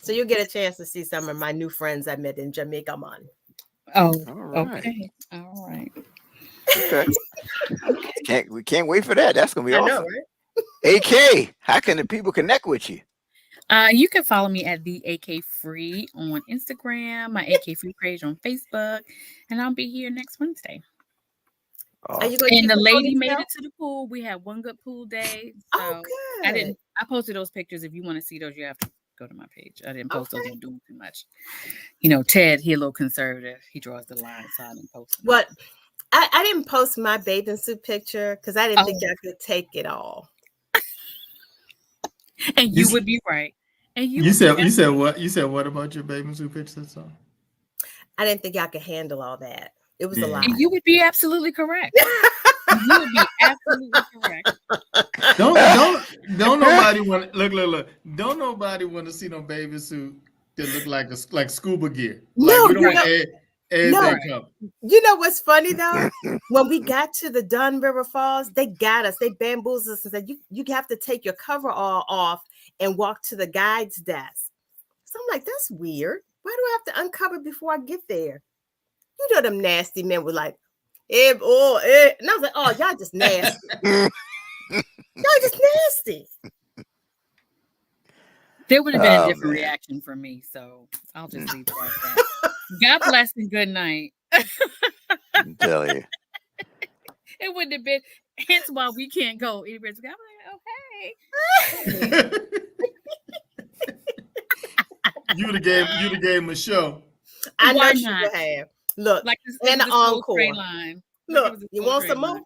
So you'll get a chance to see some of my new friends I met in Jamaica, man. Oh, All right. okay. All right. Okay. We can't wait for that. That's gonna be I awesome. know, right? AK, how can the people connect with you? You can follow me at the AK Free on Instagram, my AK Free page on Facebook, and I'll be here next Wednesday. Are you Awesome. going to And keep the the lady made ponytail? it to the pool. We had one good pool day. Oh, So I good. posted those pictures. If you want to see those, you have to go to my page. I didn't post those. Okay. I'm doing too much. You know, Ted, he a little conservative. He draws the line, so I didn't post them. What? I didn't post my bathing suit picture because I didn't think I could take it all. And you would be right. And You said what? You said what about your bathing suit picture? So I didn't think I could handle all that. It was a Yeah. lot. And you would be absolutely correct. You would be absolutely correct. Don't nobody want look. Don't nobody want to see no bathing suit that look like scuba gear. Like No, we don't you want know, everything no. covered. You know what's funny though? When we got to the Dunn River Falls, they got us. They bamboozled us and said, you have to take your cover all off and walk to the guide's desk. So I'm like, that's weird. Why do I have to uncover before I get there? You know, them nasty men were like, and I was like, oh, y'all just nasty. Y'all just nasty. There would have been a Oh, different man. reaction from me, so I'll just leave it at that. God bless and good night. I'm telling you. It wouldn't have been. Hence why we can't go. I'm like, okay. You would have gave him a show. I know Why she not? would have. Look, Like and the encore. line. Look, you want some more?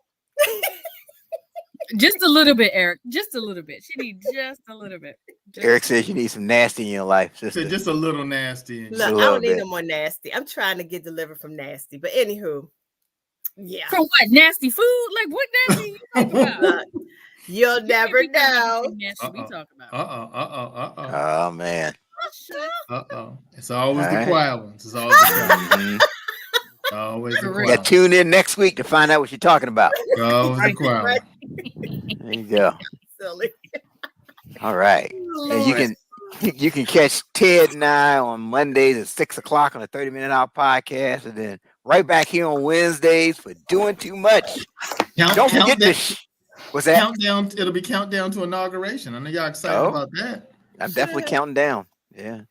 Just a little bit, Eric. Just a little bit. She needs just a little bit. Eric says you need some nasty in your life, sister. So just a little nasty. Look, I little don't need bit. no more nasty. I'm trying to get delivered from nasty. But anywho, yeah. From what? Nasty food? Like what nasty you talking about? Look, you'll never know. Nasty we talk about. Oh man. It's always All the right. quiet ones. It's always the quiet ones. Mhm. Always the You You quiet got ones. to tune in next week to find out what you're talking about. Always the quiet Right. ones. There you go. Silly. All right. And you can catch Ted and I on Mondays at 6:00 on the 30-minute out podcast, and then right back here on Wednesdays for Doing Too Much. Don't forget this. What's that? Countdown. It'll be countdown to inauguration. I know y'all excited about that. I'm definitely counting down. Yeah.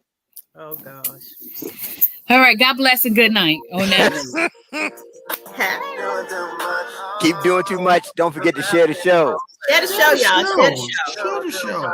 Oh gosh. All right. God bless and good night. On that. Keep doing too much. Don't forget to share the show. Share the show, y'all. Share the show. Share the show.